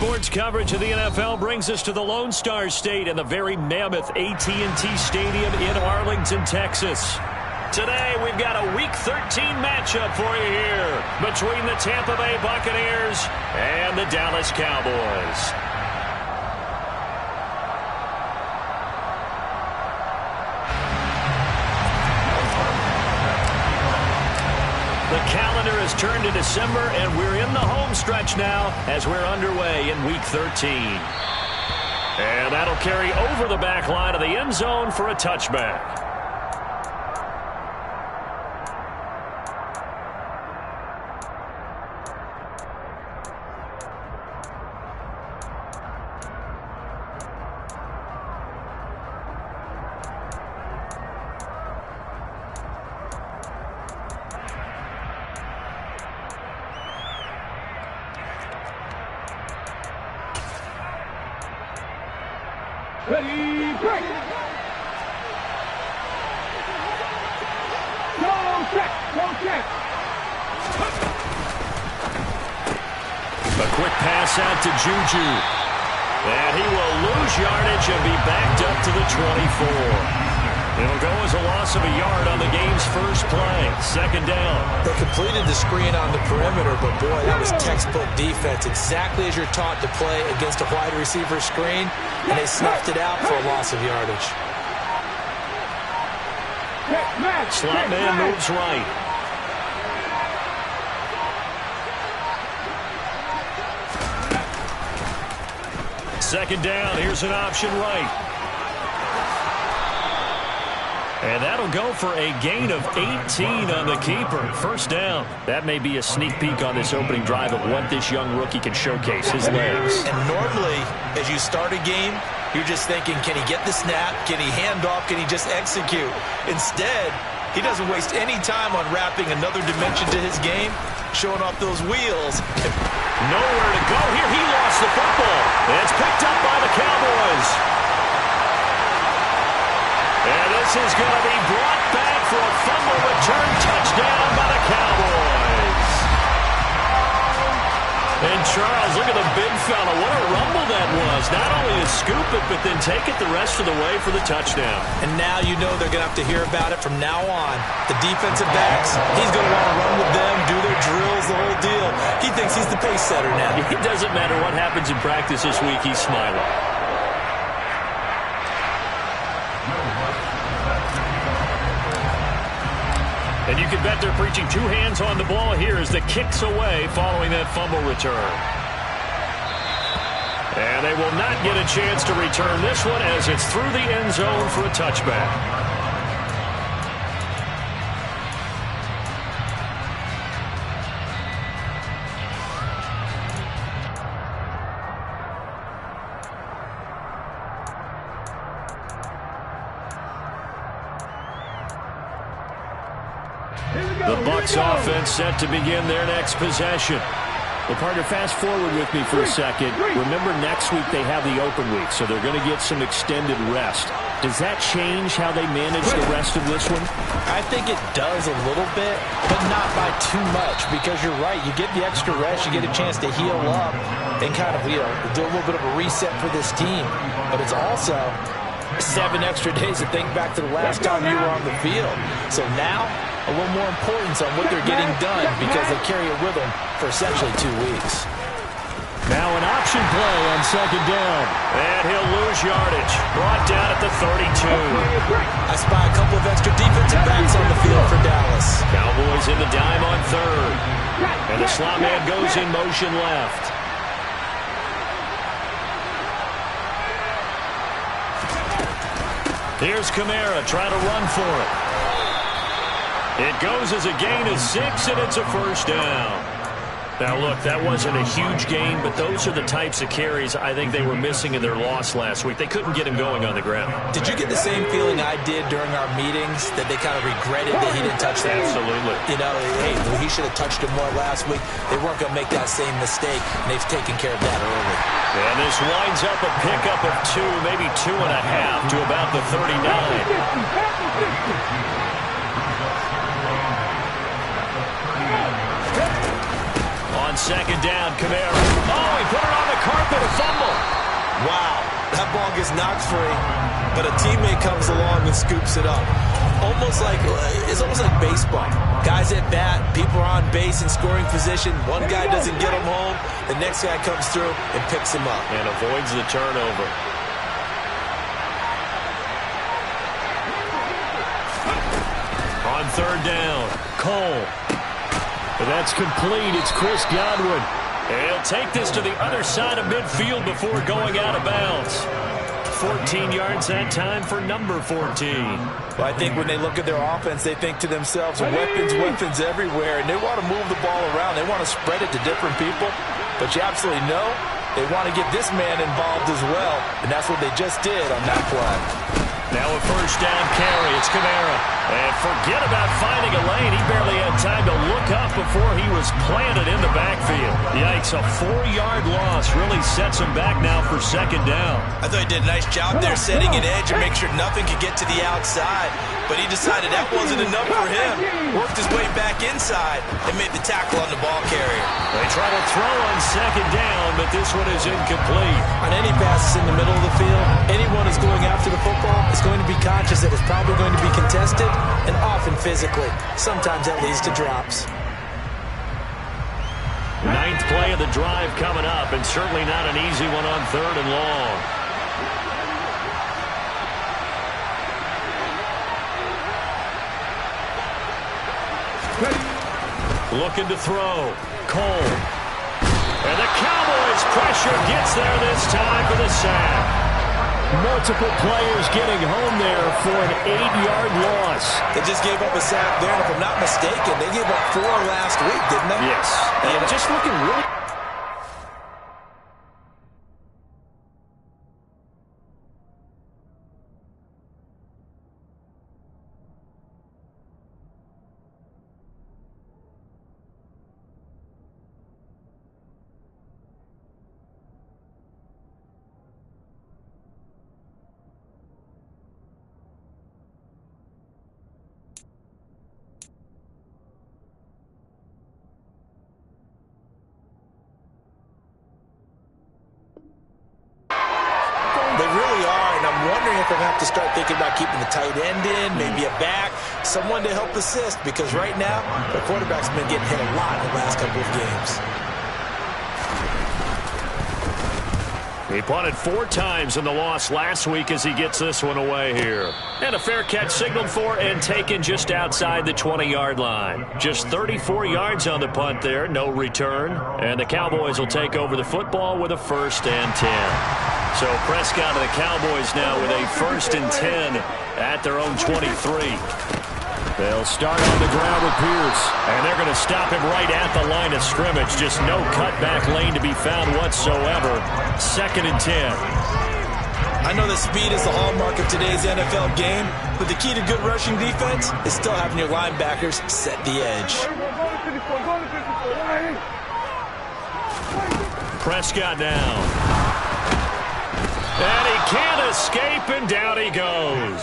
Sports coverage of the NFL brings us to the Lone Star State and the very mammoth AT&T Stadium in Arlington, Texas. Today, we've got a Week 13 matchup for you here between the Tampa Bay Buccaneers and the Dallas Cowboys. The calendar has turned to December, and we're in the home stretch now as we're underway in Week 13. And that'll carry over the back line of the end zone for a touchback. Ready, break! Go check! Go check! A quick pass out to Juju. And he will lose yardage and be backed up to the 24. It'll go as a loss of a yard on the game's first play. Second down. They completed the screen on the perimeter, but boy, that was textbook defense. Exactly as you're taught to play against a wide receiver screen, and they snuffed it out for a loss of yardage. Slot man moves right. Second down, here's an option right. And that'll go for a gain of 18 on the keeper. First down. That may be a sneak peek on this opening drive of what this young rookie can showcase, his legs. And normally, as you start a game, you're just thinking, can he get the snap? Can he hand off? Can he just execute? Instead, he doesn't waste any time on wrapping another dimension to his game, showing off those wheels. Nowhere to go here. He lost the football. And it's picked up by the Cowboys. And this is going to be brought back for a fumble return touchdown by the Cowboys. And Charles, look at the big fella. What a rumble that was. Not only to scoop it, but then take it the rest of the way for the touchdown. And now you know they're going to have to hear about it from now on. The defensive backs, he's going to want to run with them, do their drills, the whole deal. He thinks he's the pace setter now. It doesn't matter what happens in practice this week. He's smiling. And you can bet they're preaching two hands on the ball here as the kick's away following that fumble return. And they will not get a chance to return this one as it's through the end zone for a touchback. The Bucs offense set to begin their next possession. Well, partner, fast forward with me for a second. Remember, next week they have the open week, so they're going to get some extended rest. Does that change how they manage the rest of this one? I think it does a little bit, but not by too much, because you're right. You get the extra rest, you get a chance to heal up and kind of, do a little bit of a reset for this team. But it's also 7 extra days to think back to the last time you were on the field. So now, a little more importance on what they're getting done because they carry it with them for essentially 2 weeks. Now an option play on second down. And he'll lose yardage. Brought down at the 32. I spy a couple of extra defensive backs on the field for Dallas. Cowboys in the dime on third. And the slot man goes in motion left. Here's Kamara trying to run for it. It goes as a gain of 6, and it's a first down. Now, look, that wasn't a huge gain, but those are the types of carries I think they were missing in their loss last week. They couldn't get him going on the ground. Did you get the same feeling I did during our meetings, that they kind of regretted that he didn't touch that? Absolutely. Hey, he should have touched him more last week. They weren't going to make that same mistake, and they've taken care of that early. And this winds up a pickup of 2, maybe 2.5 to about the 39. On second down, Kamara. Oh, he put it on the carpet ball gets knocked free, but a teammate comes along and scoops it up. It's almost like baseball. Guys at bat, people are on base in scoring position. One guy doesn't get him home. The next guy comes through and picks him up. And avoids the turnover. On third down, Cole. But that's complete. It's Chris Godwin. And he'll take this to the other side of midfield before going out of bounds. 14 yards that time for number 14. Well, I think when they look at their offense, they think to themselves, weapons everywhere, and they want to move the ball around. They want to spread it to different people, but you absolutely know they want to get this man involved as well, and that's what they just did on that play. Now a first down carry. It's Kamara. And forget about finding a lane. He barely had time to look up before he was planted in the backfield. Yikes, a 4-yard loss really sets him back now for second down. I thought he did a nice job there setting an edge and make sure nothing could get to the outside. But he decided that wasn't enough for him. Worked his way back inside and made the tackle on the ball carrier. They try to throw on second down, but this one is incomplete. On any passes in the middle of the field, anyone who's going after the football is going to be conscious that it's probably going to be contested, and often physically. Sometimes that leads to drops. Ninth play of the drive coming up, and certainly not an easy one on third and long. Looking to throw. Cole. And the Cowboys pressure gets there this time for the sack. Multiple players getting home there for an 8-yard loss. They just gave up a sack there, and if I'm not mistaken, they gave up 4 last week, didn't they? Yes. And just looking really... They really are, and I'm wondering if I'm going to have to start thinking about keeping the tight end in, maybe a back, someone to help assist, because right now, the quarterback's been getting hit a lot in the last couple of games. He punted 4 times in the loss last week as he gets this one away here. And a fair catch signaled for and taken just outside the 20-yard line. Just 34 yards on the punt there, no return. And the Cowboys will take over the football with a 1st and 10. So Prescott and the Cowboys now with a 1st and 10 at their own 23. They'll start on the ground with Pierce, and they're going to stop him right at the line of scrimmage. Just no cutback lane to be found whatsoever. 2nd and 10. I know that speed is the hallmark of today's NFL game, but the key to good rushing defense is still having your linebackers set the edge. Prescott down. And he can't escape, and down he goes.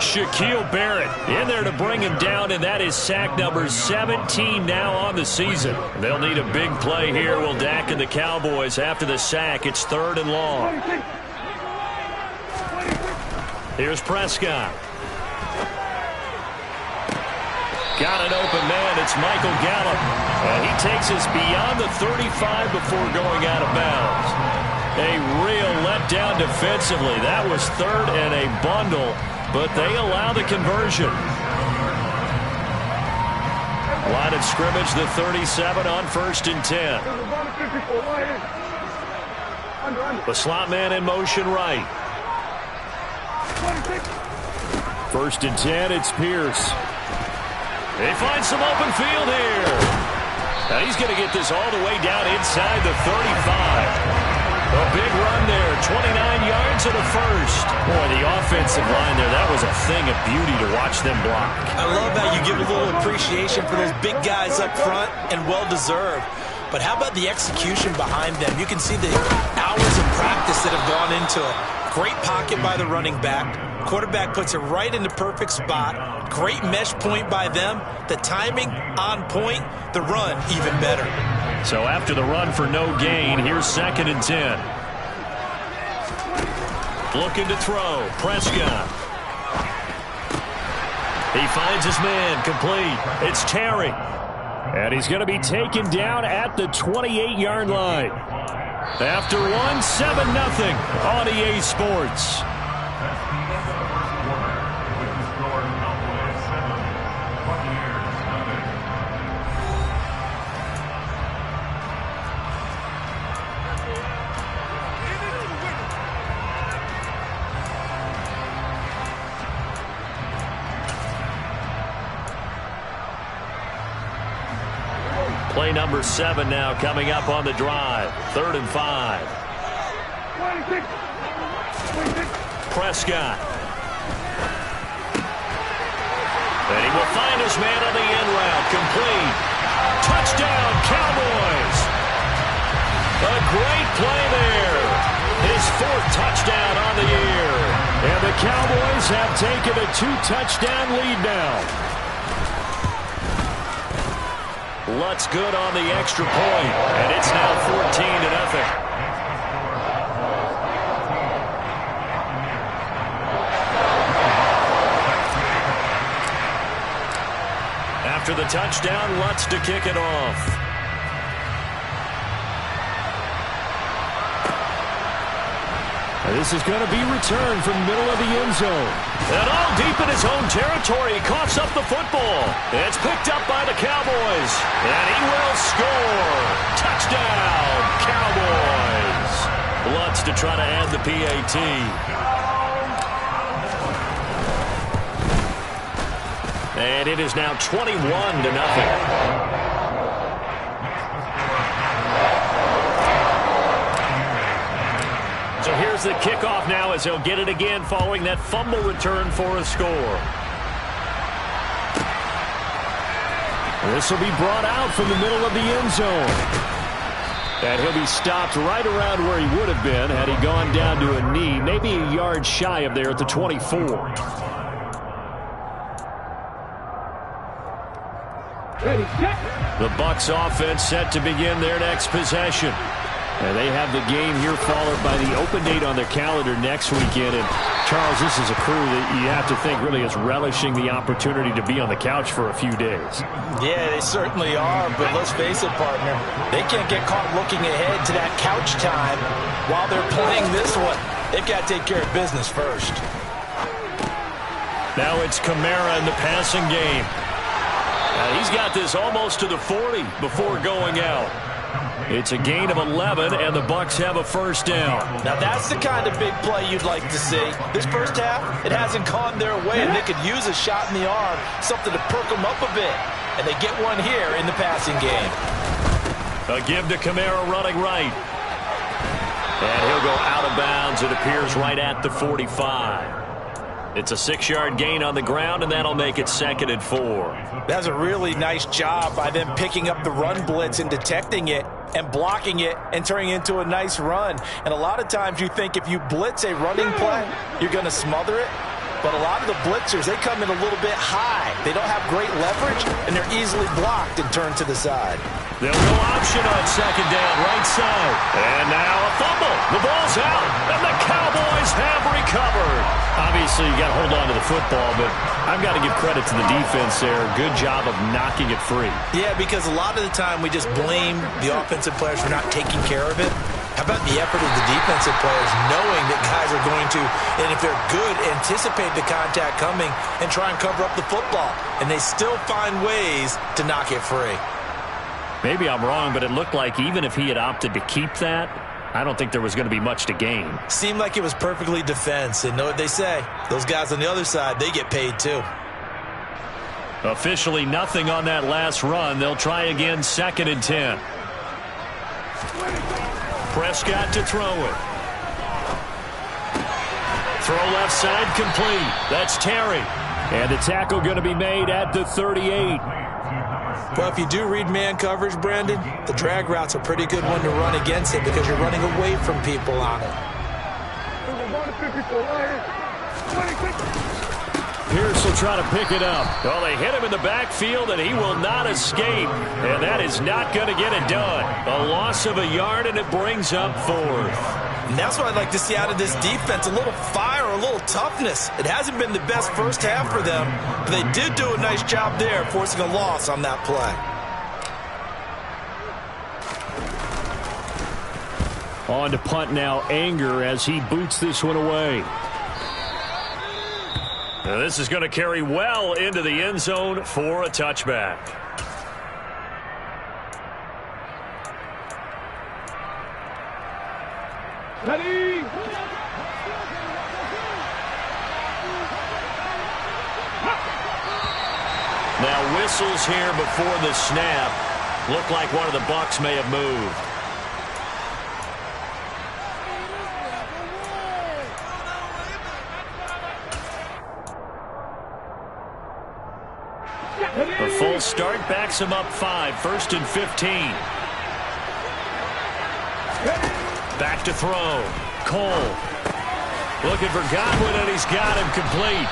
Shaquille Barrett in there to bring him down, and that is sack number 17 now on the season. They'll need a big play here. Will Dak and the Cowboys after the sack. It's 3rd and long. Here's Prescott. Got an open man. It's Michael Gallup. And he takes us beyond the 35 before going out of bounds. A real letdown defensively. That was 3rd and a bundle, but they allow the conversion. Line of scrimmage, the 37 on 1st and 10. The slot man in motion right. 1st and 10, it's Pierce. They find some open field here. Now he's going to get this all the way down inside the 35. A big run there, 29 yards and a 1st. Boy, the offensive line there, that was a thing of beauty to watch them block. I love how you give a little appreciation for those big guys up front, and well-deserved. But how about the execution behind them? You can see the hours of practice that have gone into it. Great pocket by the running back. Quarterback puts it right in the perfect spot. Great mesh point by them. The timing on point. The run even better. So after the run for no gain, here's 2nd and 10. Looking to throw. Prescott. He finds his man. Complete. It's Terry. And he's going to be taken down at the 28-yard line. After one, 7-0 on EA Sports. Play number 7 now coming up on the drive. 3rd and 5. 26. Prescott. And he will find his man on the end route. Complete. Touchdown, Cowboys. A great play there. His 4th touchdown on the year. And the Cowboys have taken a 2-touchdown lead now. Lutz good on the extra point, and it's now 14-0. After the touchdown, Lutz to kick it off. This is going to be returned from the middle of the end zone. And all deep in his own territory, he coughs up the football. It's picked up by the Cowboys. And he will score. Touchdown, Cowboys. Lutz to try to add the PAT. And it is now 21-0. So here's the kickoff now as he'll get it again following that fumble return for a score. This will be brought out from the middle of the end zone. And he'll be stopped right around where he would have been had he gone down to a knee, maybe a yard shy of there at the 24. Ready, set. The Bucs offense set to begin their next possession. And they have the game here followed by the open date on their calendar next weekend. And, Charles, this is a crew that you have to think really is relishing the opportunity to be on the couch for a few days. Yeah, they certainly are, but let's face it, partner. They can't get caught looking ahead to that couch time while they're playing this one. They've got to take care of business first. Now it's Kamara in the passing game. He's got this almost to the 40 before going out. It's a gain of 11, and the Bucs have a first down. Now, that's the kind of big play you'd like to see. This first half, it hasn't gone their way, and they could use a shot in the arm, something to perk them up a bit. And they get one here in the passing game. A give to Kamara running right. And he'll go out of bounds, it appears, right at the 45. It's a 6-yard gain on the ground, and that'll make it 2nd and 4. That's a really nice job by them picking up the run blitz and detecting it and blocking it and turning it into a nice run. And a lot of times you think if you blitz a running play, you're going to smother it. But a lot of the blitzers, they come in a little bit high. They don't have great leverage, and they're easily blocked and turned to the side. They'll go option on 2nd down, right side. And now a fumble. The ball's out, and the Cowboys have recovered. Obviously, you got to hold on to the football, but I've got to give credit to the defense there. Good job of knocking it free. Yeah, because a lot of the time we just blame the offensive players for not taking care of it. How about the effort of the defensive players knowing that guys are going to, and if they're good, anticipate the contact coming and try and cover up the football. And they still find ways to knock it free. Maybe I'm wrong, but it looked like even if he had opted to keep that, I don't think there was going to be much to gain. Seemed like it was perfectly defense. And know what they say? Those guys on the other side, they get paid too. Officially nothing on that last run. They'll try again 2nd and 10. Prescott to throw it. Throw left side complete. That's Terry. And the tackle going to be made at the 38. Well, if you do read man coverage, Brandon, the drag route's a pretty good one to run against it because you're running away from people on it. Pierce will try to pick it up. Well, they hit him in the backfield, and he will not escape. And that is not going to get it done. A loss of a yard, and it brings up 4th. And that's what I'd like to see out of this defense, a little fire, a little toughness. It hasn't been the best first half for them, but they did do a nice job there, forcing a loss on that play. On to punt now, Anger, as he boots this one away. Now this is going to carry well into the end zone for a touchback. Ready. Now whistles here before the snap. Look like one of the Bucs may have moved. A full start backs him up 5, 1st and 15. Back to throw. Cole looking for Godwin, and he's got him complete.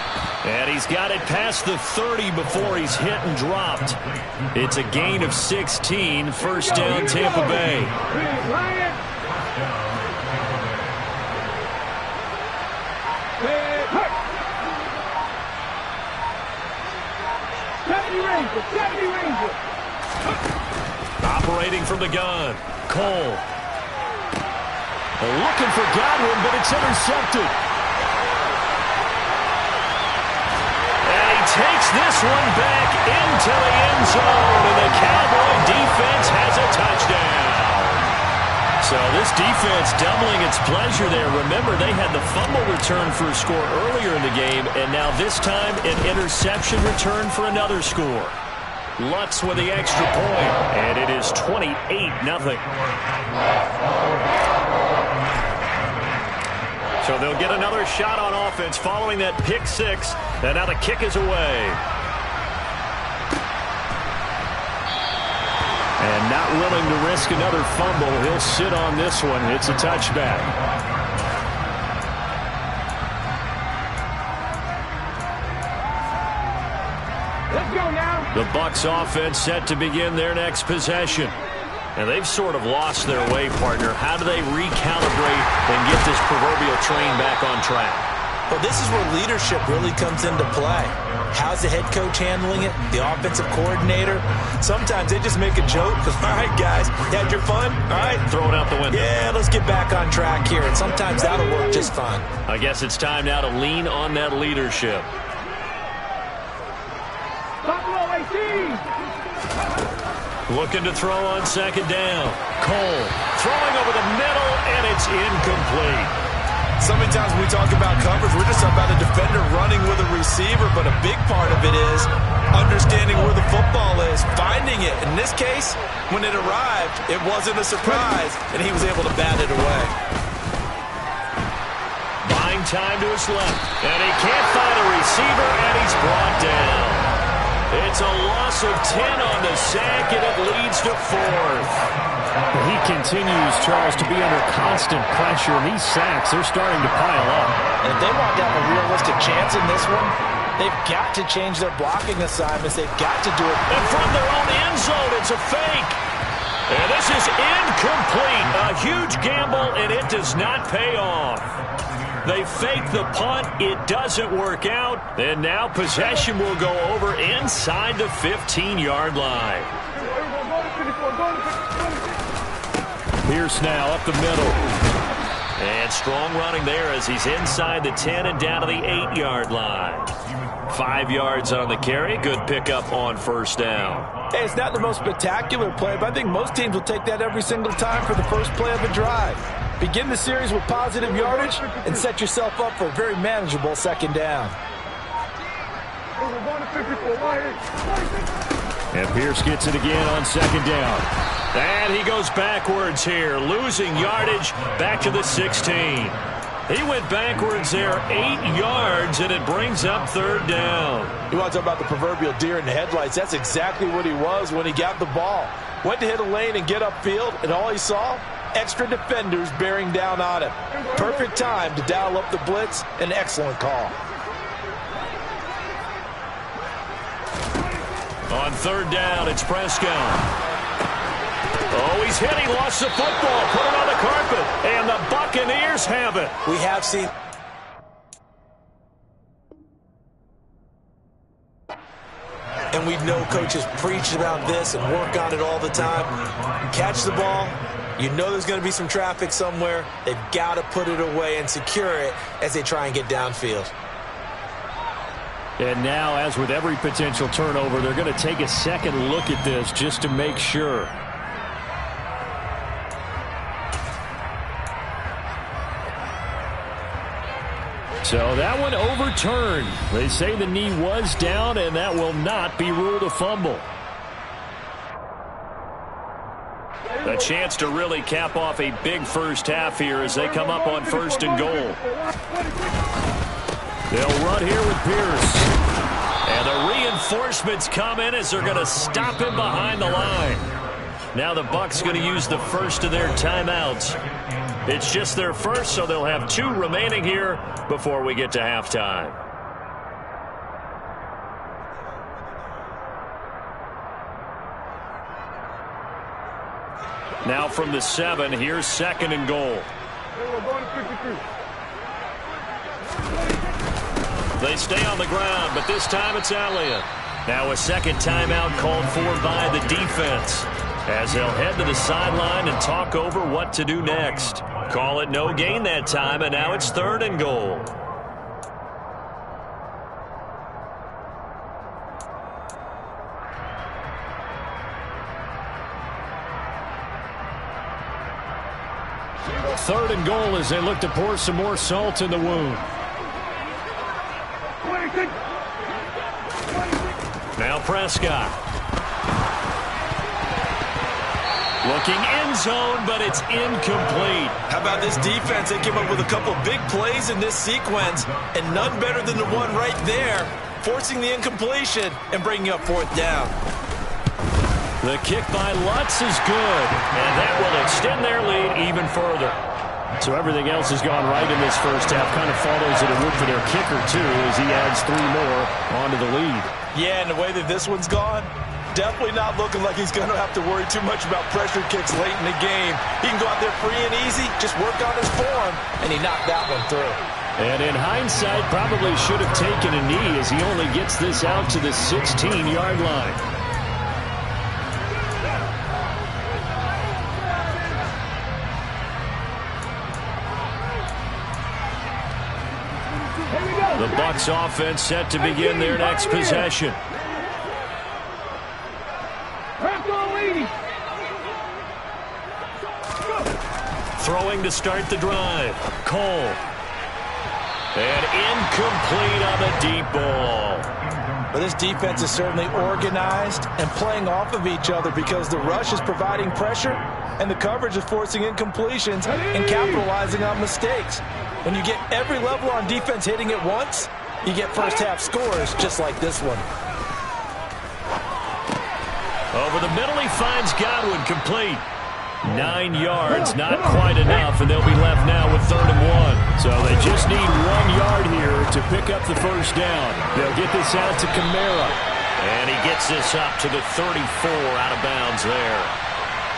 And he's got it past the 30 before he's hit and dropped. It's a gain of 16, 1st down Tampa Bay. Operating from the gun. Cole. Looking for Godwin, but it's intercepted. And he takes this one back into the end zone, and the Cowboy defense has a touchdown. So this defense doubling its pleasure there. Remember, they had the fumble return for a score earlier in the game, and now this time an interception return for another score. Lutz with the extra point, and it is 28-0. So they'll get another shot on offense following that pick six, and now the kick is away. And not willing to risk another fumble, he'll sit on this one. It's a touchback. Let's go now. The Bucs offense set to begin their next possession. And they've sort of lost their way, partner. How do they recalibrate and get this proverbial train back on track? Well, this is where leadership really comes into play. How's the head coach handling it? The offensive coordinator? Sometimes they just make a joke. All right, guys, you had your fun? All right. Throw it out the window. Yeah, let's get back on track here. And sometimes that'll work just fine. I guess it's time now to lean on that leadership. Buffalo 18. Looking to throw on 2nd down. Cole throwing over the middle, and it's incomplete. So many times when we talk about coverage, we're just about a defender running with a receiver, but a big part of it is understanding where the football is, finding it. In this case, when it arrived, it wasn't a surprise, and he was able to bat it away. Buying time to his left, and he can't find a receiver, and he's brought down. It's a loss of 10 on the sack, and it leads to 4th. He continues, Charles, to be under constant pressure, and these sacks, they're starting to pile up. And if they want to have a realistic chance in this one, they've got to change their blocking assignments. They've got to do it. And from their own end zone, it's a fake. And this is incomplete. A huge gamble, and it does not pay off. They fake the punt. It doesn't work out. And now possession will go over inside the 15-yard line. Pierce now up the middle. And strong running there as he's inside the 10 and down to the 8-yard line. 5 yards on the carry. Good pickup on 1st down. Hey, it's not the most spectacular play, but I think most teams will take that every single time for the first play of a drive. Begin the series with positive yardage and set yourself up for a very manageable 2nd down. And Pierce gets it again on 2nd down. And he goes backwards here, losing yardage back to the 16. He went backwards there 8 yards, and it brings up 3rd down. You want to talk about the proverbial deer in the headlights? That's exactly what he was when he got the ball. Went to hit a lane and get upfield, and all he saw? Extra defenders bearing down on him. Perfect time to dial up the blitz. An excellent call. On 3rd down, it's Prescott. Oh, he's hit. He lost the football. Put it on the carpet. And the Buccaneers have it. We have seen... And we know coaches preach about this and work on it all the time. Catch the ball. You know there's going to be some traffic somewhere. They've got to put it away and secure it as they try and get downfield. And now, as with every potential turnover, they're going to take a second look at this just to make sure. So that one overturned. They say the knee was down, and that will not be ruled a fumble. A chance to really cap off a big first half here as they come up on 1st and goal. They'll run here with Pierce. And the reinforcements come in as they're going to stop him behind the line. Now the Bucs going to use the first of their timeouts. It's just their first, so they'll have 2 remaining here before we get to halftime. Now from the 7, here's 2nd and goal. They stay on the ground, but this time it's Elliott. Now a second timeout called for by the defense, as they'll head to the sideline and talk over what to do next. Call it no gain that time, and now it's 3rd and goal. Third and goal as they look to pour some more salt in the wound. Now Prescott. Looking end zone, but it's incomplete. How about this defense? They came up with a couple big plays in this sequence, and none better than the one right there, forcing the incompletion and bringing up 4th down. The kick by Lutz is good, and that will extend their lead even further. So everything else has gone right in this first half. Kind of follows that it would for their kicker, too, as he adds 3 more onto the lead. Yeah, and the way that this one's gone, definitely not looking like he's going to have to worry too much about pressure kicks late in the game. He can go out there free and easy, just work on his form, and he knocked that one through. And in hindsight, probably should have taken a knee as he only gets this out to the 16-yard line. The Bucs offense set to begin their next possession. Throwing to start the drive. Cole. And incomplete on the deep ball. But this defense is certainly organized and playing off of each other because the rush is providing pressure and the coverage is forcing incompletions and capitalizing on mistakes. When you get every level on defense hitting it once, you get first half scores just like this one. Over the middle, he finds Godwin complete. 9 yards, not quite enough, and they'll be left now with 3rd and 1. So they just need 1 yard here to pick up the first down. They'll get this out to Kamara. And he gets this up to the 34 out of bounds there.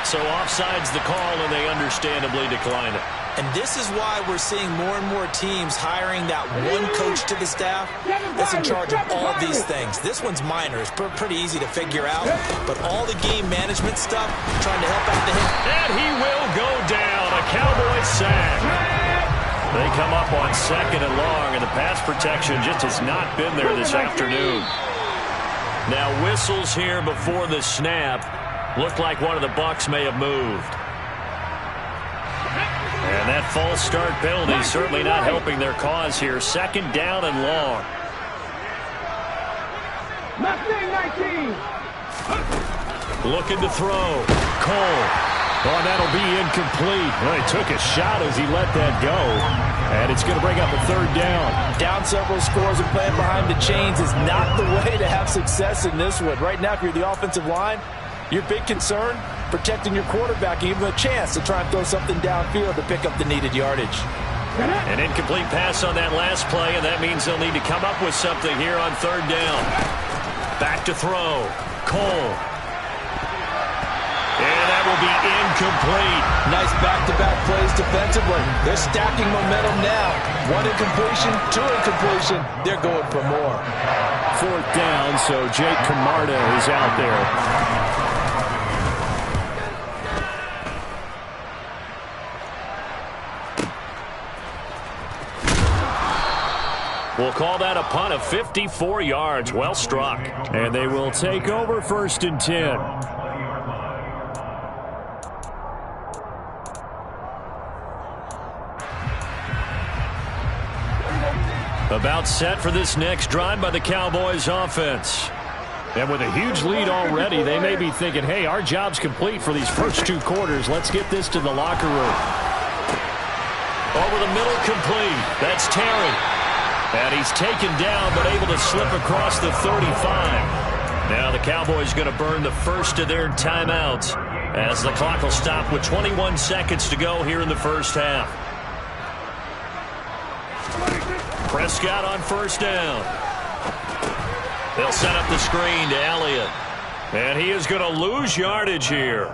So offside's the call, and they understandably decline it. And this is why we're seeing more and more teams hiring that one coach to the staff that's in charge of all these things. This one's minor. It's pretty easy to figure out. But all the game management stuff, trying to help out the hit. And he will go down. A Cowboys sack. They come up on 2nd and long, and the pass protection just has not been there this afternoon. Now whistles here before the snap. Looked like one of the Bucs may have moved. And that false start penalty certainly not helping their cause here. 2nd down and long. Looking to throw. Cole. Oh, that'll be incomplete. Well, he took a shot as he let that go. And it's going to bring up a 3rd down. Down several scores and playing behind the chains is not the way to have success in this one. Right now, if you're the offensive line, your big concern, protecting your quarterback, give him a chance to try and throw something downfield to pick up the needed yardage. An incomplete pass on that last play, and that means they'll need to come up with something here on 3rd down. Back to throw. Cole. And that that will be incomplete. Nice back-to-back plays defensively. They're stacking momentum now. 1 incompletion, 2 incompletion. They're going for more. 4th down, so Jake Camarda is out there. We'll call that a punt of 54 yards. Well struck. And they will take over 1st and 10. About set for this next drive by the Cowboys offense. And with a huge lead already, they may be thinking, hey, our job's complete for these first 2 quarters. Let's get this to the locker room. Over the middle, complete. That's Terry. And he's taken down, but able to slip across the 35. Now the Cowboys going to burn the first of their timeouts as the clock will stop with 21 seconds to go here in the first half. Prescott on 1st down. They'll set up the screen to Elliott. And he is going to lose yardage here.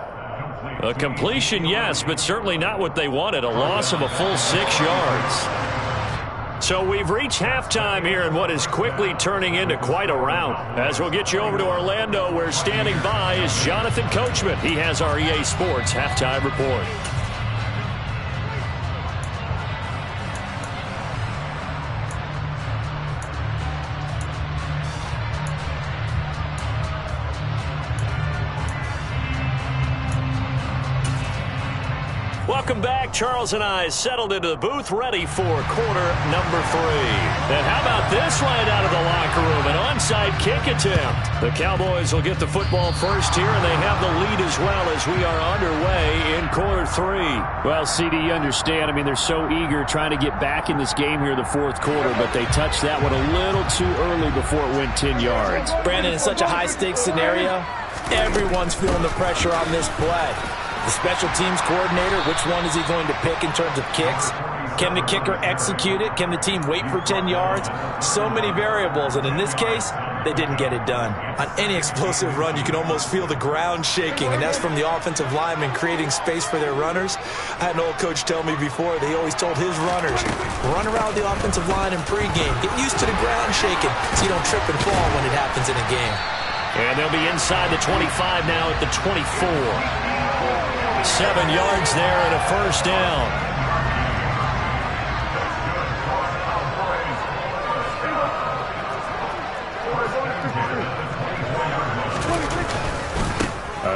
A completion, yes, but certainly not what they wanted. A loss of a full 6 yards. So we've reached halftime here in what is quickly turning into quite a rout. As we'll get you over to Orlando, where standing by is Jonathan Coachman. He has our EA Sports halftime report. Welcome back. Charles and I settled into the booth, ready for quarter number 3. And how about this right out of the locker room? An onside kick attempt. The Cowboys will get the football first here, and they have the lead as well as we are underway in quarter 3. Well, CD, you understand. I mean, they're so eager trying to get back in this game here in the 4th quarter, but they touched that one a little too early before it went 10 yards. Brandon, in such a high-stakes scenario, everyone's feeling the pressure on this play. The special teams coordinator, which one is he going to pick in terms of kicks? Can the kicker execute it? Can the team wait for 10 yards? So many variables, and in this case, they didn't get it done. On any explosive run, you can almost feel the ground shaking, and that's from the offensive linemen creating space for their runners. I had an old coach tell me before, they always told his runners, run around the offensive line in pregame. Get used to the ground shaking so you don't trip and fall when it happens in a game. And they'll be inside the 25 now at the 24. 7 yards there and a 1st down.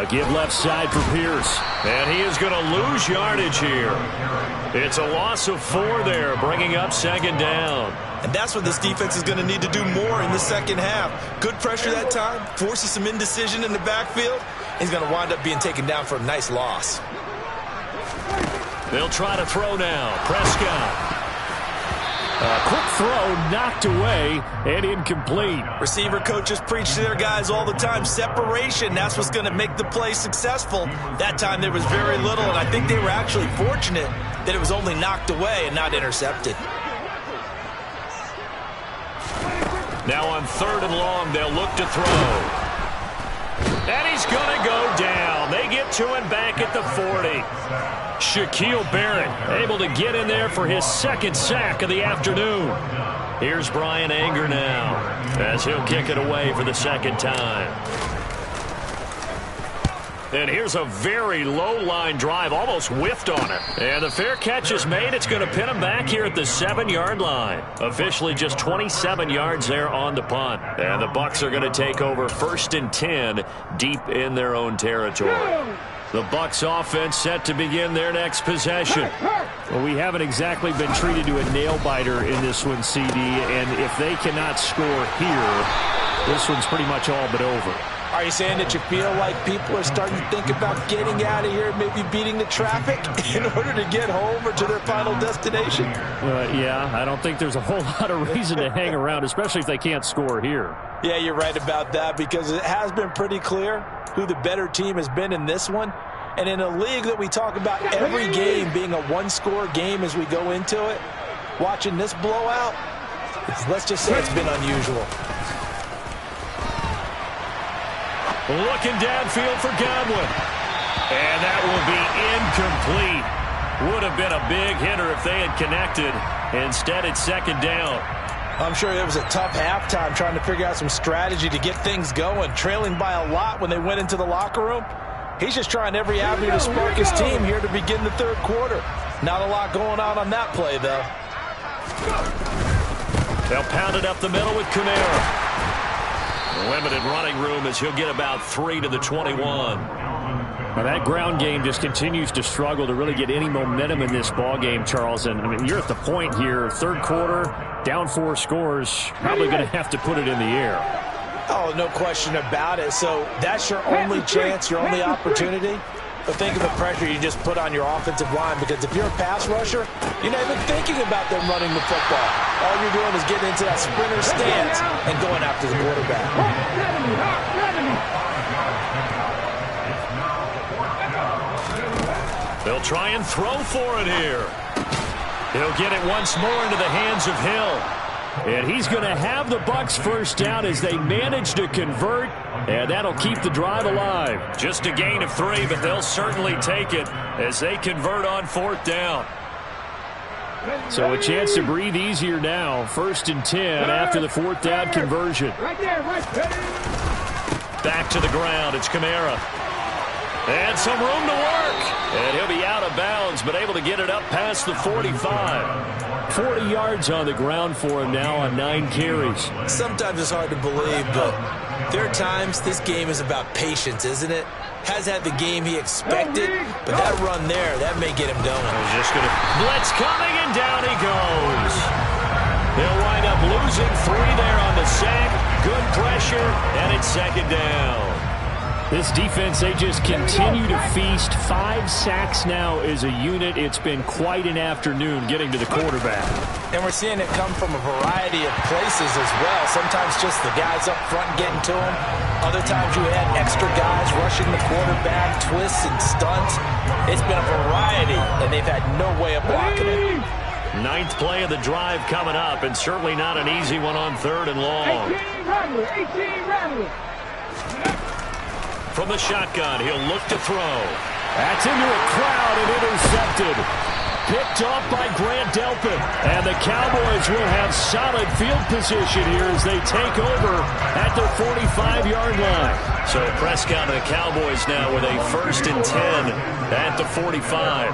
Give left side for Pierce. And he is going to lose yardage here. It's a loss of 4 there, bringing up 2nd down. And that's what this defense is going to need to do more in the second half. Good pressure that time, forces some indecision in the backfield. He's going to wind up being taken down for a nice loss. They'll try to throw now. Prescott. Quick throw knocked away and incomplete. Receiver coaches preach to their guys all the time. Separation, that's what's going to make the play successful. That time there was very little, and I think they were actually fortunate that it was only knocked away and not intercepted. Now on 3rd and long, they'll look to throw. And he's going to go down. They get to him back at the 40. Shaquille Barrett able to get in there for his 2nd sack of the afternoon. Here's Brian Anger now as he'll kick it away for the 2nd time. And here's a very low-line drive, almost whiffed on it. And the fair catch is made. It's going to pin him back here at the 7-yard line. Officially just 27 yards there on the punt. And the Bucs are going to take over 1st and 10 deep in their own territory. The Bucs offense set to begin their next possession. Well, we haven't exactly been treated to a nail-biter in this one, CD. And if they cannot score here, this one's pretty much all but over. Are you saying that you feel like people are starting to think about getting out of here, maybe beating the traffic in order to get home or to their final destination? Yeah, I don't think there's a whole lot of reason to hang around, especially if they can't score here. Yeah, you're right about that, because it has been pretty clear who the better team has been in this one. And in a league that we talk about every game being a one-score game as we go into it, watching this blowout, let's just say it's been unusual. Looking downfield for Godwin. And that will be incomplete. Would have been a big hitter if they had connected. Instead, it's second down. I'm sure it was a tough halftime trying to figure out some strategy to get things going. Trailing by a lot when they went into the locker room. He's just trying every avenue to spark his team here to begin the third quarter. Not a lot going on that play, though. They'll pound it up the middle with Kamara. Limited running room as he'll get about 3 to the 21. Now that ground game just continues to struggle to really get any momentum in this ball game, Charles. And I mean, you're at the point here, third quarter, down 4 scores, probably going to have to put it in the air. Oh, no question about it. So that's your only chance, your only opportunity. But think of the pressure you just put on your offensive line, because if you're a pass rusher, you're not even thinking about them running the football. All you're doing is getting into that sprinter stance and going after the quarterback. They'll try and throw for it here. He'll get it once more into the hands of Hill. And he's going to have the Bucs first down as they manage to convert, and that'll keep the drive alive. Just a gain of 3, but they'll certainly take it as they convert on 4th down. So a chance to breathe easier now. 1st and 10 after the 4th down conversion. Back to the ground. It's Kamara. And some room to work. And he'll be out of bounds, but able to get it up past the 45. 40 yards on the ground for him now on 9 carries. Sometimes it's hard to believe, but there are times this game is about patience, isn't it? Has had the game he expected, but that run there, that may get him going. He's just going to blitz coming, and down he goes. They'll wind up losing 3 there on the sack. Good pressure, and it's second down. This defense, they just continue to feast. 5 sacks now as a unit. It's been quite an afternoon getting to the quarterback. And we're seeing it come from a variety of places as well. Sometimes just the guys up front getting to him. Other times you had extra guys rushing the quarterback, twists and stunts. It's been a variety, and they've had no way of blocking it. 9th play of the drive coming up, and certainly not an easy one on 3rd and long. 18 Rattler. From the shotgun, he'll look to throw. That's into a crowd and intercepted. Picked off by Grant Delpit. And the Cowboys will have solid field position here as they take over at their 45-yard line. So Prescott and the Cowboys now with a 1st and 10 at the 45.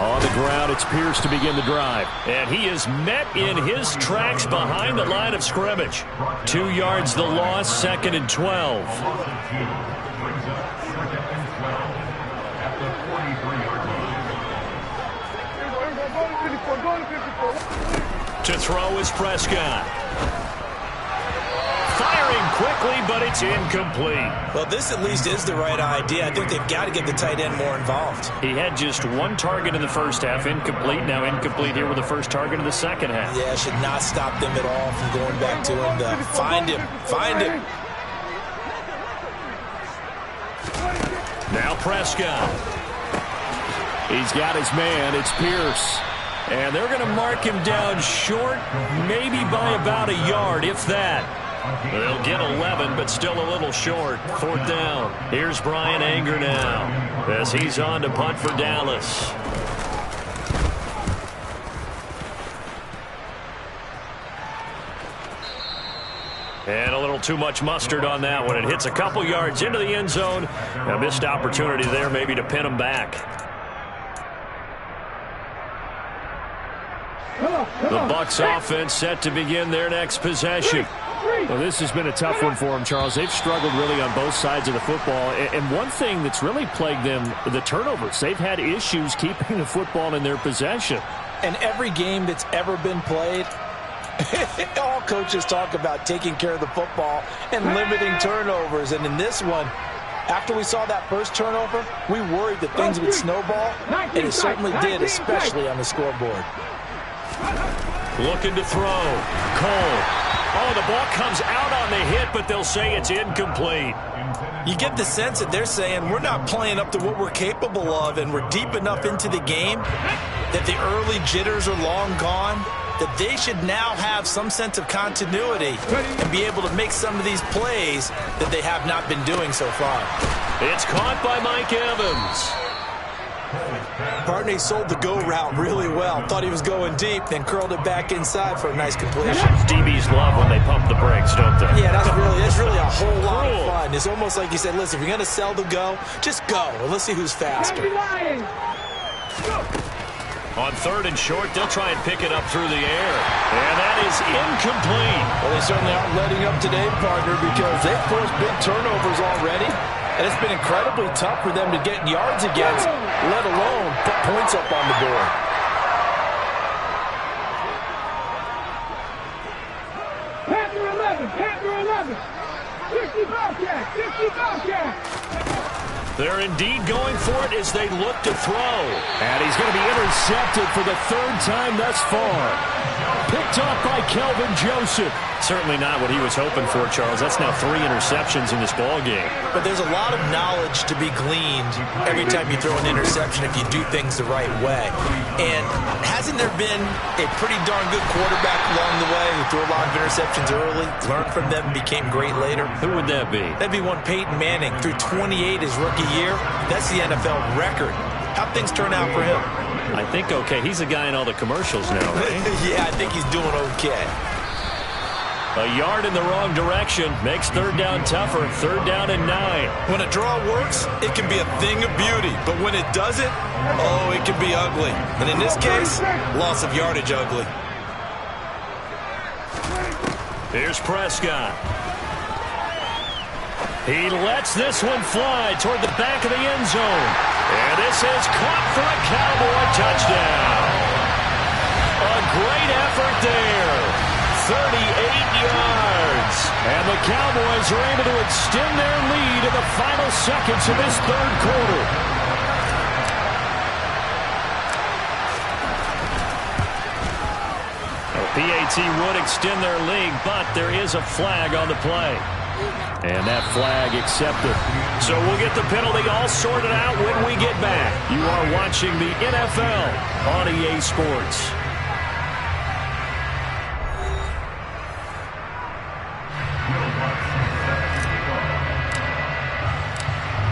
On the ground, it's Pierce to begin the drive. And he is met in his tracks behind the line of scrimmage. 2 yards the loss, 2nd and 12. To throw is Prescott. Firing quickly, but it's incomplete. Well, this at least is the right idea. I think they've got to get the tight end more involved. He had just 1 target in the first half, incomplete. Now incomplete here with the first target in the second half. Yeah, should not stop them at all from going back to him. Find him. Find him. Now Prescott. He's got his man. It's Pierce. And they're going to mark him down short, maybe by about a yard, if that. They'll get 11, but still a little short. 4th down. Here's Brian Anger now as he's on to punt for Dallas. And a little too much mustard on that one. It hits a couple yards into the end zone. A missed opportunity there maybe to pin him back. The Bucs offense set to begin their next possession. Well, this has been a tough one for them, Charles. They've struggled really on both sides of the football. And one thing that's really plagued them, the turnovers. They've had issues keeping the football in their possession. And every game that's ever been played, all coaches talk about taking care of the football and limiting turnovers. And in this one, after we saw that first turnover, we worried that things would snowball, and it certainly did, especially on the scoreboard. Looking to throw. Cole. Oh, the ball comes out on the hit, but they'll say it's incomplete. You get the sense that they're saying we're not playing up to what we're capable of, and we're deep enough into the game that the early jitters are long gone, that they should now have some sense of continuity and be able to make some of these plays that they have not been doing so far. It's caught by Mike Evans. Partney sold the go route really well. Thought he was going deep, then curled it back inside for a nice completion. DBs love when they pump the brakes, don't they? Yeah, that's really a whole lot of fun. It's almost like you said, listen, if you're going to sell the go, just go, and let's see who's faster. On 3rd and short, they'll try and pick it up through the air. And that is incomplete. Well, they certainly aren't letting up today, partner, because they've forced big turnovers already. And it's been incredibly tough for them to get yards against, let alone put points up on the board. Panther 11, 50 Bobcat, 50 Bobcat. They're indeed going for it as they look to throw. And he's going to be intercepted for the 3rd time thus far. Picked off by Kelvin Joseph. Certainly not what he was hoping for, Charles. That's now 3 interceptions in this ball game. But there's a lot of knowledge to be gleaned every time you throw an interception if you do things the right way. And hasn't there been a pretty darn good quarterback along the way who threw a lot of interceptions early, learned from them, and became great later? Who would that be? That'd be one Peyton Manning. Threw 28 his rookie year. That's the NFL record. How'd things turn out for him? I think okay. He's a guy in all the commercials now, right? Yeah, I think he's doing okay. A yard in the wrong direction makes 3rd down tougher. 3rd down and 9. When a draw works, it can be a thing of beauty. But when it doesn't, oh, it can be ugly. And in this case, loss of yardage ugly. Here's Prescott. He lets this one fly toward the back of the end zone. And this is caught for a Cowboy touchdown. A great effort there. 38 yards. And the Cowboys are able to extend their lead in the final seconds of this 3rd quarter. PAT would extend their lead, but there is a flag on the play. And that flag accepted. So we'll get the penalty all sorted out when we get back. You are watching the NFL on EA Sports.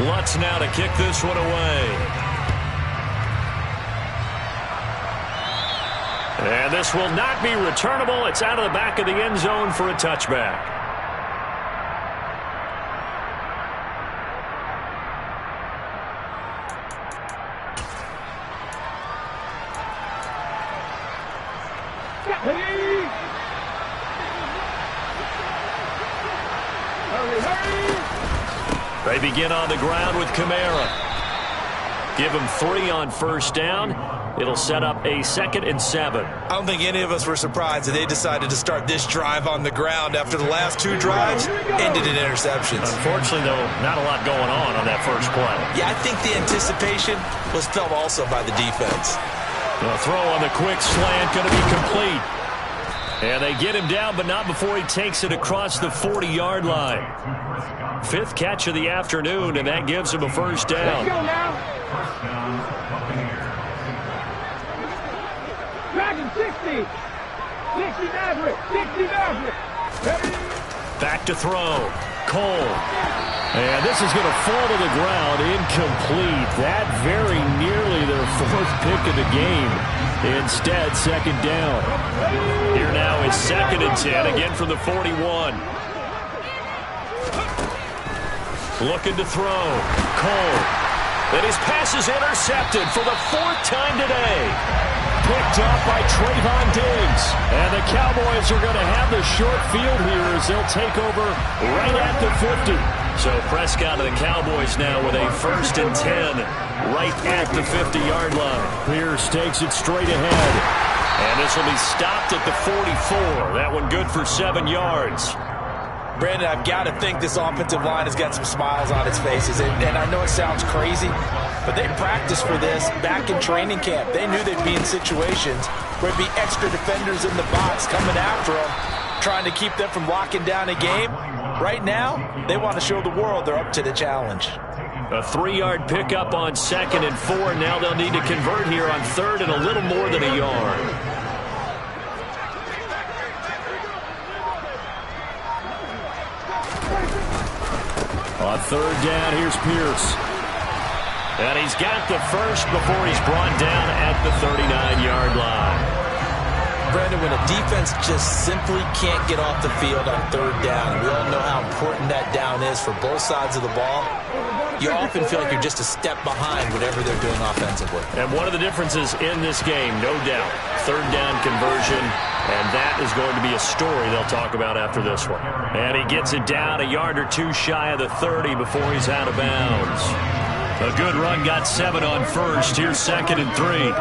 Lutz now to kick this one away. And this will not be returnable. It's out of the back of the end zone for a touchback. They begin on the ground with Kamara. Give him 3 on 1st down. It'll set up a 2nd and 7. I don't think any of us were surprised that they decided to start this drive on the ground after the last 2 drives ended in interceptions. Unfortunately, though, not a lot going on that first play. Yeah, I think the anticipation was felt also by the defense. The throw on the quick slant going to be complete. And they get him down, but not before he takes it across the 40-yard line. 5th catch of the afternoon, and that gives him a 1st down. Let's go now. Dragon 60. 60 Maverick. 60 Maverick. Back to throw. Cole. And this is going to fall to the ground. Incomplete. That very nearly their 4th pick of the game. Instead, 2nd down. Here now is 2nd and 10, again from the 41. Looking to throw. Cole. And his pass is intercepted for the 4th time today. Picked off by Trayvon Diggs. And the Cowboys are going to have the short field here as they'll take over right at the 50. So Prescott and the Cowboys now with a 1st and 10 right at the 50-yard line. Pierce takes it straight ahead. And this will be stopped at the 44. That one good for 7 yards. Brandon, I've got to think this offensive line has got some smiles on its faces. And I know it sounds crazy, but they practiced for this back in training camp. They knew they'd be in situations where there'd be extra defenders in the box coming after them, trying to keep them from locking down a game. Right now, they want to show the world they're up to the challenge. A 3-yard pickup on 2nd and 4. Now they'll need to convert here on 3rd and a little more than a yard. On 3rd down, here's Pierce. And he's got the first before he's brought down at the 39-yard line. Brandon, when a defense just simply can't get off the field on 3rd down, we all know how important that down is for both sides of the ball. You often feel like you're just a step behind whatever they're doing offensively. And one of the differences in this game, no doubt, 3rd down conversion, and that is going to be a story they'll talk about after this one. And he gets it down a yard or 2 shy of the 30 before he's out of bounds. A good run got 7 on 1st. Here's 2nd and 3.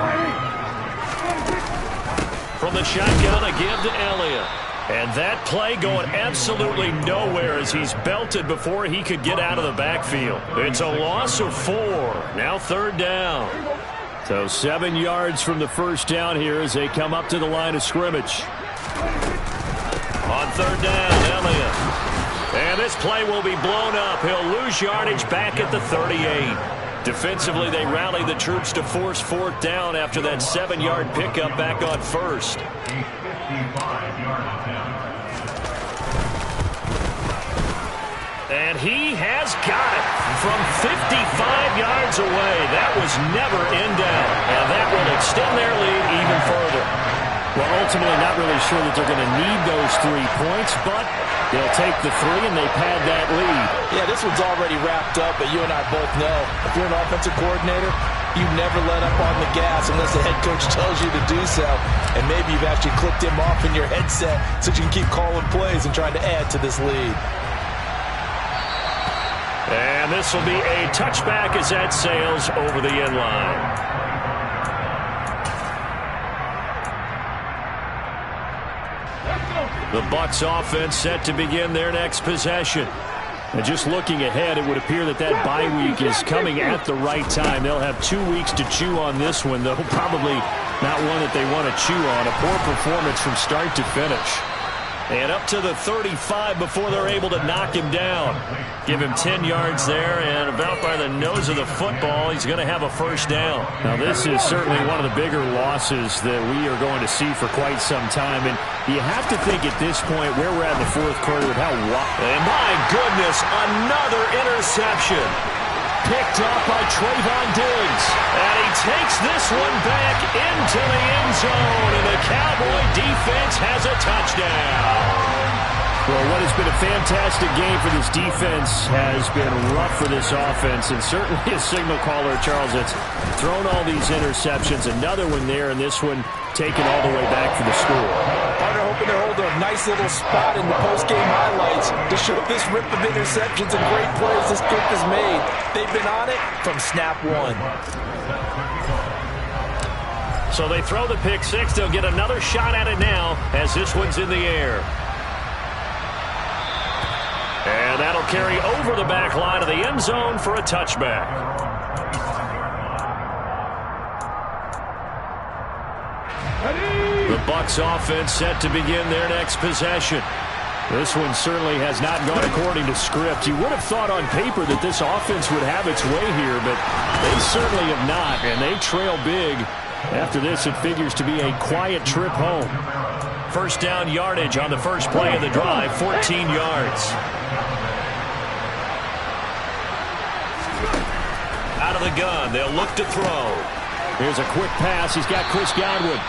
From the shotgun, a give to Elliott. And that play going absolutely nowhere as he's belted before he could get out of the backfield. It's a loss of 4. Now 3rd down. So 7 yards from the first down here as they come up to the line of scrimmage. On 3rd down, Elliott. And this play will be blown up. He'll lose yardage back at the 38. Defensively, they rally the troops to force 4th down after that 7-yard pickup back on 1st. And he has got it from 55 yards away. That was never in doubt. And that will extend their lead even further. Well, ultimately, not really sure that they're going to need those 3 points, but they'll take the 3 and they pad that lead. Yeah, this one's already wrapped up, but you and I both know if you're an offensive coordinator, you never let up on the gas unless the head coach tells you to do so. And maybe you've actually clicked him off in your headset so you can keep calling plays and trying to add to this lead. And this will be a touchback as that sails over the end line. The Bucs offense set to begin their next possession. And just looking ahead, it would appear that that bye week is coming at the right time. They'll have 2 weeks to chew on this one, though probably not one that they want to chew on. A poor performance from start to finish. And up to the 35 before they're able to knock him down. Give him 10 yards there, and about by the nose of the football, he's going to have a first down. Now, this is certainly one of the bigger losses that we are going to see for quite some time. And you have to think at this point where we're at in the 4th quarter with how wide. And my goodness, another interception. Picked off by Trayvon Diggs. And he takes this one back into the end zone. And the Cowboy defense has a touchdown. Well, what has been a fantastic game for this defense has been rough for this offense. And certainly a signal caller, Charles, that's thrown all these interceptions. Another one there, and this one taken all the way back for the score. They're hoping to hold a nice little spot in the post-game highlights to show this rip of interceptions and great plays this group has made. They've been on it from snap 1. So they throw the pick 6. They'll get another shot at it now as this one's in the air. And that'll carry over the back line of the end zone for a touchback. The Bucs offense set to begin their next possession. This one certainly has not gone according to script. You would have thought on paper that this offense would have its way here, but they certainly have not, and they trail big. After this, it figures to be a quiet trip home. First down yardage on the first play of the drive, 14 yards. Out of the gun, they'll look to throw. Here's a quick pass. He's got Chris Godwin.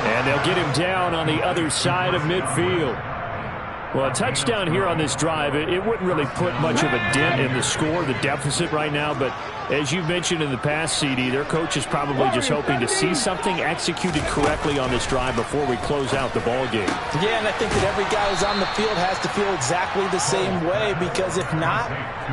And they'll get him down on the other side of midfield. Well, a touchdown here on this drive, it wouldn't really put much of a dent in the score, the deficit right now. But as you mentioned in the past, CD, their coach is probably just hoping to see something executed correctly on this drive before we close out the ball game. Yeah, and I think that every guy who's on the field has to feel exactly the same way, because if not,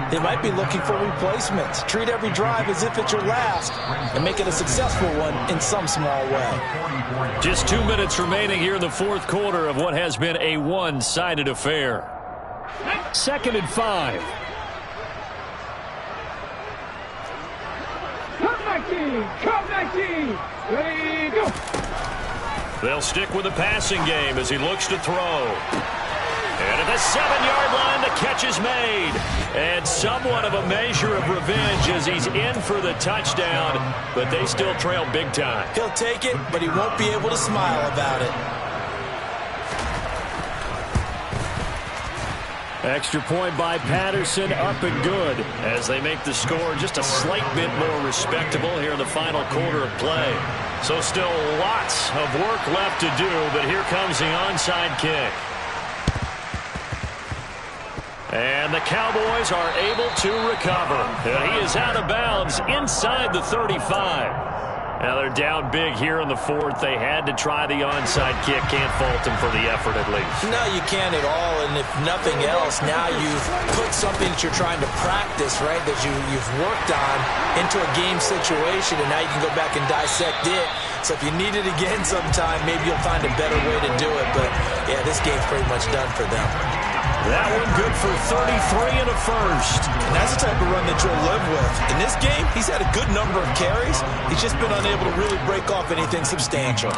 they might be looking for replacements. Treat every drive as if it's your last and make it a successful one in some small way. Just 2 minutes remaining here in the 4th quarter of what has been a one-sided affair. 2nd and 5. Come back team. Ready, go. They'll stick with the passing game as he looks to throw. And at the 7-yard line, the catch is made. And somewhat of a measure of revenge as he's in for the touchdown, but they still trail big time. He'll take it, but he won't be able to smile about it. Extra point by Patterson, up and good. As they make the score just a slight bit more respectable here in the final quarter of play. So still lots of work left to do, but here comes the onside kick. And the Cowboys are able to recover. And he is out of bounds inside the 35. Now they're down big here in the fourth. They had to try the onside kick. Can't fault them for the effort at least. No, you can't at all. And if nothing else, now you've put something that you're trying to practice, right, that you've worked on into a game situation, and now you can go back and dissect it. So if you need it again sometime, maybe you'll find a better way to do it. But, yeah, this game's pretty much done for them. That one good for 33 and a first. And that's the type of run that you'll live with. In this game, he's had a good number of carries. He's just been unable to really break off anything substantial.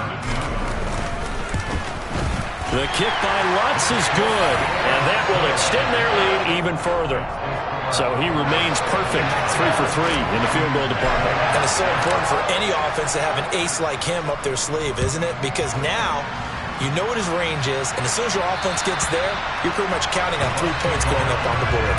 The kick by Lutz is good, and that will extend their lead even further. So he remains perfect, 3 for 3 in the field goal department. And it's so important for any offense to have an ace like him up their sleeve, isn't it? Because now you know what his range is, and as soon as your offense gets there, you're pretty much counting on 3 points going up on the board.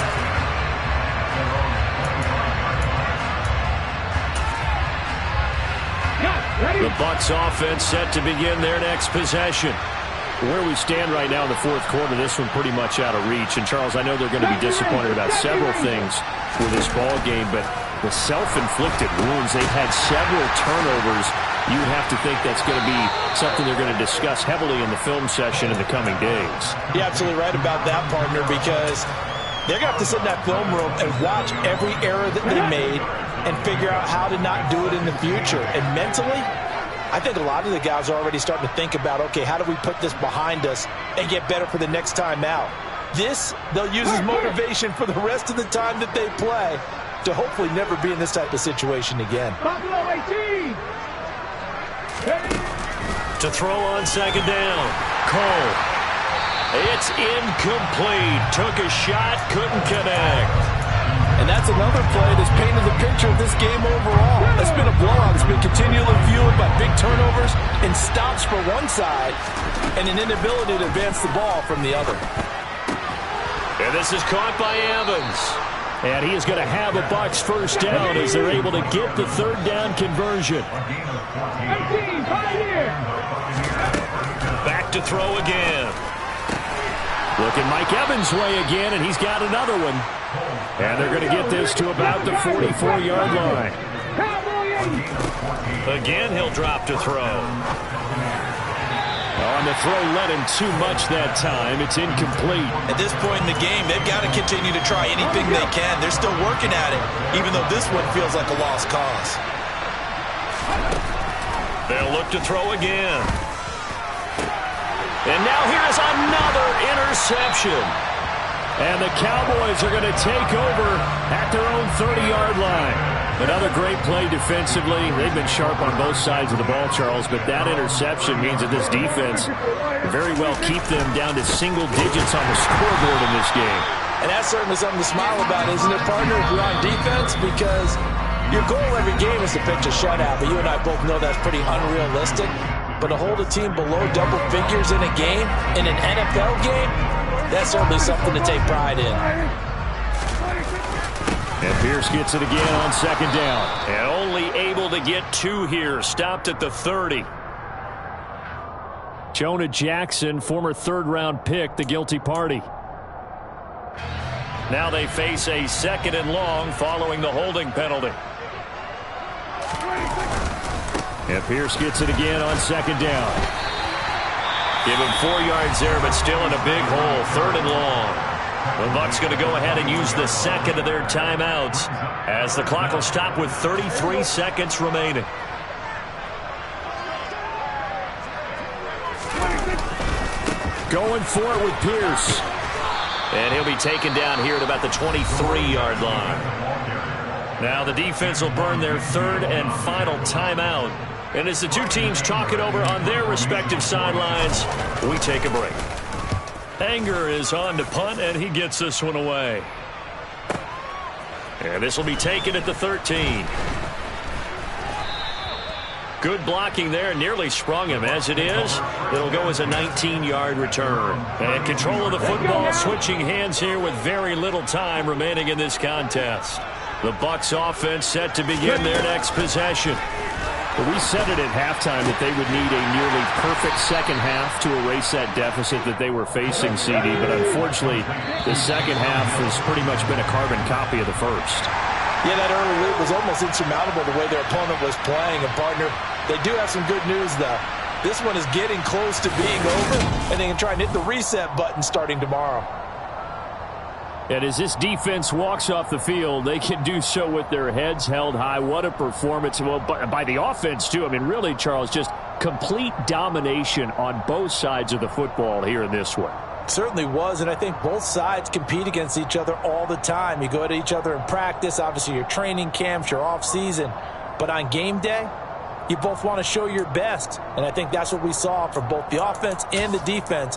The Bucs offense set to begin their next possession. Where we stand right now in the fourth quarter, this one pretty much out of reach. And, Charles, I know they're going to be disappointed about several things with this ball game, but the self-inflicted wounds, they've had several turnovers. You would have to think that's going to be something they're going to discuss heavily in the film session in the coming days. You're absolutely right about that, partner, because they're going to have to sit in that film room and watch every error that they made and figure out how to not do it in the future. And mentally, I think a lot of the guys are already starting to think about, okay, how do we put this behind us and get better for the next time out? This, they'll use as motivation for the rest of the time that they play to hopefully never be in this type of situation again. Buffalo 18. To throw on second down. Cole. It's incomplete. Took a shot, couldn't connect. And that's another play that's painted the picture of this game overall. It's been a blowout. It's been continually fueled by big turnovers and stops for one side and an inability to advance the ball from the other. And this is caught by Evans. And he is going to have a Bucs first down as they're able to get the third down conversion. 18, Pioneer. Back to throw again. Looking Mike Evans' way again, and he's got another one. And they're going to get this to about the 44-yard line. Again, he'll drop to throw. On the throw, let him too much that time. It's incomplete. At this point in the game, they've got to continue to try anything they can. They're still working at it, even though this one feels like a lost cause. They'll look to throw again. And now here is another interception. And the Cowboys are going to take over at their own 30-yard line. Another great play defensively. They've been sharp on both sides of the ball, Charles, but that interception means that this defense very well keep them down to single digits on the scoreboard in this game. And that's certainly something to smile about, isn't it, partner, if you're on defense? Because your goal every game is to pitch a shutout, but you and I both know that's pretty unrealistic. But to hold a team below double figures in a game, in an NFL game, that's certainly something to take pride in. And Pierce gets it again on second down. And only able to get 2 here. Stopped at the 30. Jonah Jackson, former third-round pick, the guilty party. Now they face a 2nd and long following the holding penalty. And Pierce gets it again on second down. Give him 4 yards there, but still in a big hole. 3rd and long. The Bucs going to go ahead and use the second of their timeouts as the clock will stop with 33 seconds remaining. Going for it with Pierce. And he'll be taken down here at about the 23-yard line. Now the defense will burn their 3rd and final timeout. And as the two teams talk it over on their respective sidelines, we take a break. Anger is on to punt, and he gets this one away. And this will be taken at the 13. Good blocking there. Nearly sprung him. As it is, it'll go as a 19-yard return. And control of the football, switching hands here with very little time remaining in this contest. The Bucs offense set to begin their next possession. Well, we said it at halftime that they would need a nearly perfect second half to erase that deficit that they were facing, CD. But unfortunately, the second half has pretty much been a carbon copy of the first. Yeah, that early lead was almost insurmountable the way their opponent was playing. And, partner, they do have some good news, though. This one is getting close to being over, and they can try and hit the reset button starting tomorrow. And as this defense walks off the field, they can do so with their heads held high. What a performance. Well, by the offense, too. I mean, really, Charles, just complete domination on both sides of the football here in this one. Certainly was, and I think both sides compete against each other all the time. You go at each other in practice, obviously your training camps, your off-season. But on game day, you both want to show your best. And I think that's what we saw from both the offense and the defense